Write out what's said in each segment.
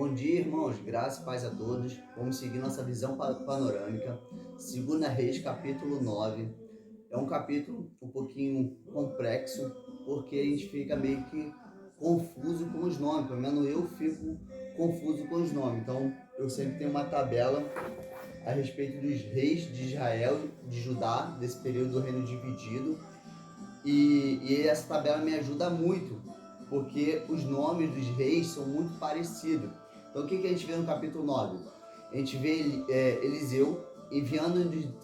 Bom dia, irmãos. Graça e paz a todos. Vamos seguir nossa visão panorâmica. 2 Reis, capítulo 9. É um capítulo um pouquinho complexo, porque a gente fica meio que confuso com os nomes. Pelo menos eu fico confuso com os nomes. Então, eu sempre tenho uma tabela a respeito dos reis de Israel, de Judá, desse período do reino dividido. E essa tabela me ajuda muito, porque os nomes dos reis são muito parecidos. Então, o que a gente vê no capítulo 9? A gente vê Eliseu enviando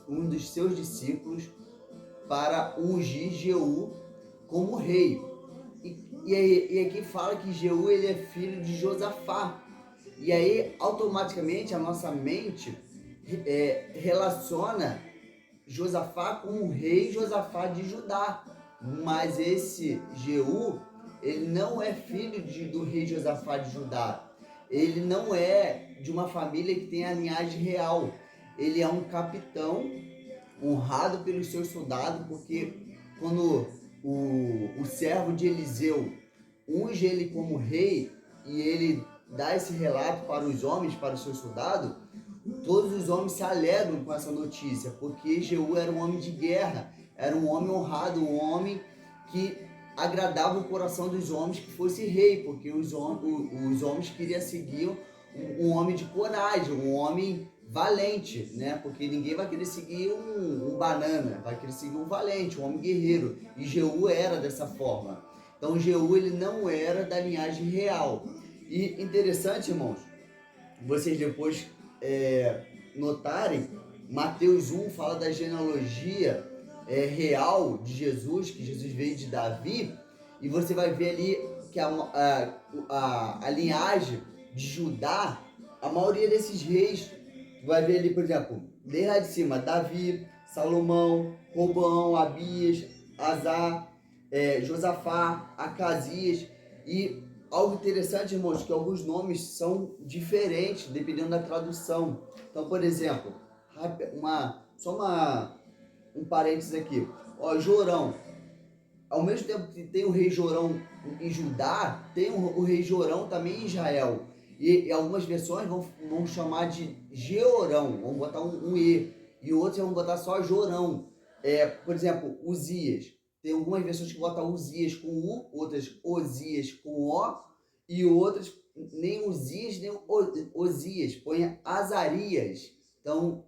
um dos seus discípulos para ungir Jeú como rei. E aqui fala que Jeú ele é filho de Josafá. E aí, automaticamente, a nossa mente relaciona Josafá com o rei Josafá de Judá. Mas esse Jeú, ele não é filho do rei Josafá de Judá. Ele não é de uma família que tem a linhagem real. Ele é um capitão honrado pelos seus soldados, porque quando o servo de Eliseu unge ele como rei e ele dá esse relato para os homens, para os seus soldados, todos os homens se alegram com essa notícia, porque Jeú era um homem de guerra, era um homem honrado, um homem que agradava o coração dos homens que fosse rei, porque os homens queriam seguir um homem de coragem, um homem valente, né? Porque ninguém vai querer seguir um banana, vai querer seguir um valente, um homem guerreiro. E Jeú era dessa forma. Então Jeú ele não era da linhagem real. E interessante, irmãos, vocês depois notarem, Mateus 1 fala da genealogia real de Jesus, que Jesus veio de Davi, e você vai ver ali que a linhagem de Judá, a maioria desses reis, vai ver ali, por exemplo, desde lá de cima, Davi, Salomão, Roboão, Abias, Azar, Josafá, Acasias. E algo interessante, irmãos, que alguns nomes são diferentes dependendo da tradução. Então, por exemplo, um parênteses aqui. Ó, Jorão. Ao mesmo tempo que tem o rei Jorão em Judá, tem o rei Jorão também em Israel. E algumas versões vão chamar de Jeorão, vão botar um E. E outras vão botar só Jorão. Por exemplo, Uzias. Tem algumas versões que botam Uzias com U, outras Osias com O, e outras nem Uzias nem Osias, põe Azarias. Então,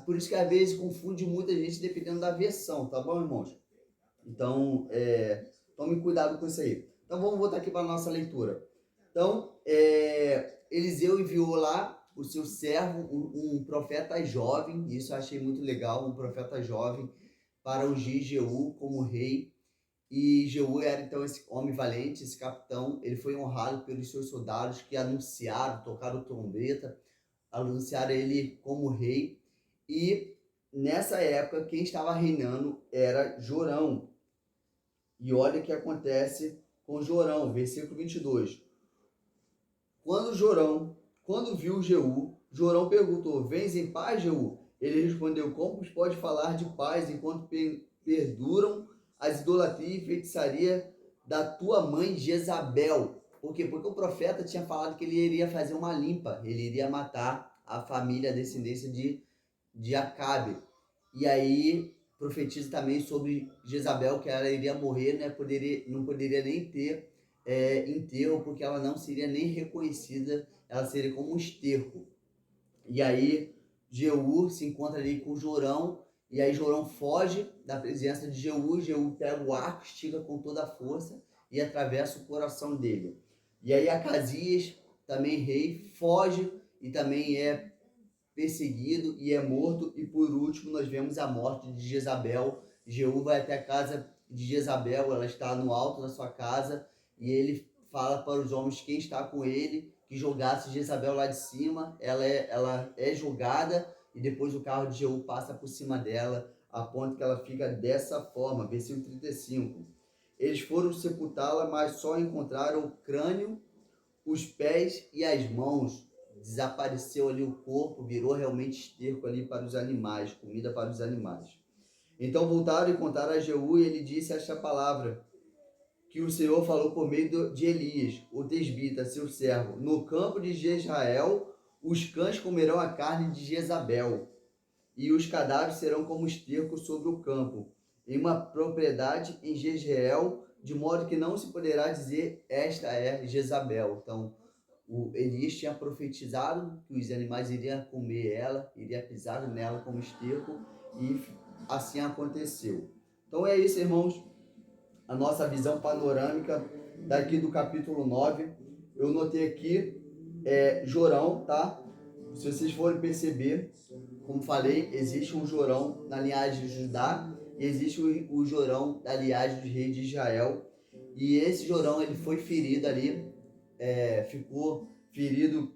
por isso que às vezes confunde muita gente dependendo da versão, tá bom, irmãos? Então, tome cuidado com isso aí. Então, vamos voltar aqui para a nossa leitura. Então, Eliseu enviou lá o seu servo, um profeta jovem, isso eu achei muito legal, um profeta jovem, para ungir Jeú como rei. E Jeú era então esse homem valente, esse capitão. Ele foi honrado pelos seus soldados que anunciaram, tocaram trombeta, anunciaram ele como rei. E nessa época, quem estava reinando era Jorão. E olha o que acontece com Jorão, versículo 22. Quando viu Jeú, Jorão perguntou: Vens em paz, Jeú? Ele respondeu: Como pode falar de paz enquanto perduram as idolatrias e feitiçaria da tua mãe Jezabel? Por quê? Porque o profeta tinha falado que ele iria fazer uma limpa, ele iria matar a família, a descendência de Acabe. E aí profetiza também sobre Jezabel, que ela iria morrer, né? Não poderia nem ter enterro, porque ela não seria nem reconhecida, ela seria como um esterco. E aí Jeú se encontra ali com Jorão, e aí Jorão foge da presença de Jeú, Jeú pega o arco, estica com toda a força e atravessa o coração dele. E aí Acasias, também rei, foge e também é perseguido e é morto. E por último nós vemos a morte de Jezabel. Jeú vai até a casa de Jezabel, ela está no alto da sua casa, e ele fala para os homens quem está com ele, que jogasse Jezabel lá de cima. Ela é jogada, e depois o carro de Jeú passa por cima dela, a ponto que ela fica dessa forma. Versículo 35. Eles foram sepultá-la, mas só encontraram o crânio, os pés e as mãos. Desapareceu ali o corpo, virou realmente esterco ali para os animais, comida para os animais. Então voltaram e contaram a Jeú, e ele disse esta palavra que o Senhor falou por meio de Elias, o tesbita, seu servo: no campo de Jezreel, os cães comerão a carne de Jezabel, e os cadáveres serão como esterco sobre o campo, em uma propriedade em Jezreel, de modo que não se poderá dizer: esta é Jezabel. Então, o Elias tinha profetizado que os animais iriam comer ela, iriam pisar nela como esterco, e assim aconteceu. Então é isso, irmãos, a nossa visão panorâmica daqui do capítulo 9. Eu notei aqui Jorão, tá? Se vocês forem perceber, como falei, existe um Jorão na linhagem de Judá e existe o Jorão da linhagem do rei de Israel. E esse Jorão, ele foi ferido ali, ficou ferido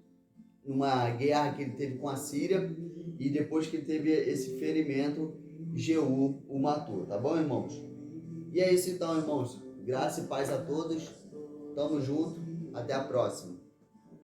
numa guerra que ele teve com a Síria, e depois que ele teve esse ferimento, Jeú o matou, tá bom, irmãos? E é isso então, irmãos. Graça e paz a todos. Tamo junto. Até a próxima.